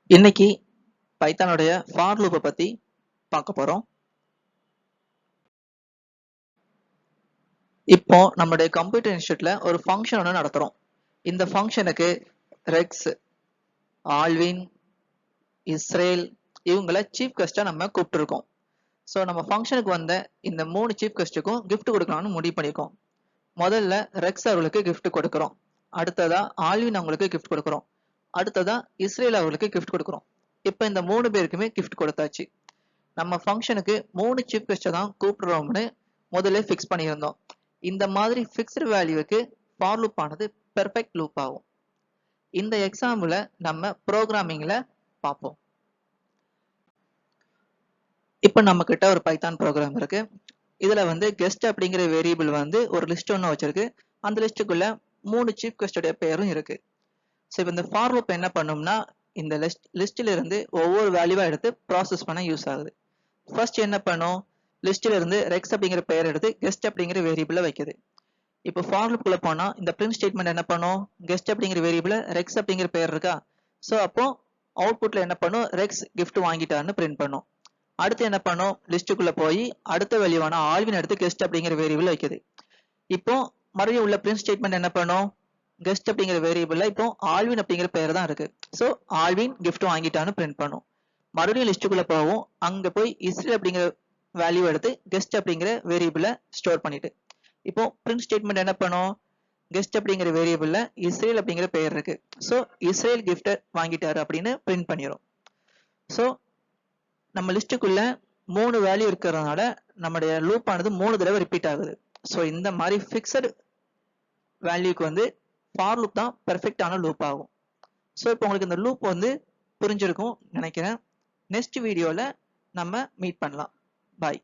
இன்னைக்கு பைத்தானுடைய ஃபார் லூப்பை பத்தி பார்க்க போறோம். இப்போ நம்முடைய கம்ப்யூட்டர் இன்ஸ்டியூட்ல ஒரு ஃபங்க்ஷன் ஒன்று நடத்துறோம். இந்த ஃபங்க்ஷனுக்கு ரெக்ஸ், ஆல்வின், இஸ்ரேல் இவங்கள சீஃப் கெஸ்டா நம்ம கூப்பிட்டுருக்கோம். ஸோ நம்ம ஃபங்க்ஷனுக்கு வந்த இந்த 3 சீஃப் கெஸ்ட்டுக்கும் gift கொடுக்கலாம்னு முடிவு பண்ணியிருக்கோம். முதல்ல ரெக்ஸ் அவர்களுக்கு gift கொடுக்குறோம். அடுத்ததா ஆல்வின் அவங்களுக்கு gift கொடுக்குறோம். அடுத்ததா இஸ்ரேல் அவர்களுக்கு gift கொடுக்குறோம். இப்போ இந்த 3 பேருக்குமே gift கொடுத்தாச்சு. நம்ம ஃபங்க்ஷனுக்கு 3 சீஃப் கெஸ்ட்டை தான் கூப்பிடுறோம்னு முதல்ல ஃபிக்ஸ் பண்ணியிருந்தோம். இந்த மாதிரி ஃபிக்ஸ்டு வேல்யூவுக்கு ஃபார் லூப் ஆனது பெர்ஃபெக்ட் லூப் ஆகும். இந்த எக்ஸாம்பிளை நம்ம ப்ரோக்ராமிங்கில் பார்ப்போம். இப்போ நம்ம கிட்ட ஒரு பைத்தான் ப்ரோக்ராம் இருக்கு. இதில் வந்து கெஸ்ட் அப்படிங்கிற வேரியபிள் வந்து ஒரு லிஸ்ட் ஒன்று வச்சிருக்கு. அந்த லிஸ்ட்டுக்குள்ள 3 சீஃப் கெஸ்டோடைய பேரும் இருக்கு. ஸோ இப்போ இந்த ஃபார் லூப் என்ன பண்ணும்னா இந்த லிஸ்டில் இருந்து ஒவ்வொரு வேல்யூவா எடுத்து ப்ராசஸ் பண்ண யூஸ் ஆகுது. ஃபர்ஸ்ட் என்ன பண்ணும், லிஸ்ட்ல இருந்து ரெக்ஸ் அப்படிங்கிற பெயர் எடுத்து கெஸ்ட் அப்படிங்கிற வேரியபிள வைக்குது. இப்போ ஃபார் லூப்குள்ள போனா இந்த பிரிண்ட் ஸ்டேட்மெண்ட் என்ன பண்ணும், கெஸ்ட் அப்படிங்கிற வேரியபிள ரெக்ஸ் அப்படிங்கிற பெயர் இருக்கா, ஸோ அப்போ அவுட்புட்ல என்ன பண்ணும், ரெக்ஸ் gift வாங்கிட்டாருன்னு பிரிண்ட் பண்ணும். அடுத்து என்ன பண்ணும், லிஸ்ட்டுக்குள்ள போய் அடுத்த வேல்யூவான ஆல்வின் எடுத்து கெஸ்ட் அப்படிங்கிற வேரியபிள் வைக்குது. இப்போ மறுபடியும் உள்ள பிரிண்ட் ஸ்டேட்மெண்ட் என்ன பண்ணும், கெஸ்ட் அப்படிங்கிற வேரியபிள்ல இப்போ ஆல்வின் அப்படிங்கிற பெயர் தான் இருக்கு, ஸோ ஆல்வின் gift வாங்கிட்டான்னு பிரிண்ட் பண்ணும். மறுபடியும் லிஸ்ட்டுக்குள்ள போவோம், அங்க போய் இஸ்ரேல் அப்படிங்கிற வேல்யூ எடுத்து கெஸ்ட் அப்படிங்கிற வேரியபிள ஸ்டோர் பண்ணிட்டு இப்போ பிரிண்ட் ஸ்டேட்மெண்ட் என்ன பண்ணும், கெஸ்ட் அப்படிங்கிற வேரியபிள்ல இஸ்ரேல் அப்படிங்கிற பெயர் இருக்கு, ஸோ இஸ்ரேல் கிஃப்ட் வாங்கிட்டாரு அப்படின்னு பிரிண்ட் பண்ணிடும். ஸோ நம்ம லிஸ்ட்டுக்குள்ள 3 வேல்யூ இருக்கிறதுனால நம்மளுடைய லூப் ஆனது 3 தடவை ரிப்பீட் ஆகுது. ஸோ இந்த மாதிரி ஃபிக்ஸட் வேல்யூக்கு வந்து ஃபார் லூப் தான் பெர்ஃபெக்டான லூப் ஆகும். ஸோ இப்போ உங்களுக்கு இந்த லூப் வந்து புரிஞ்சிருக்கும் நினைக்கிறேன். நெக்ஸ்ட் வீடியோல நம்ம மீட் பண்ணலாம். பாய்.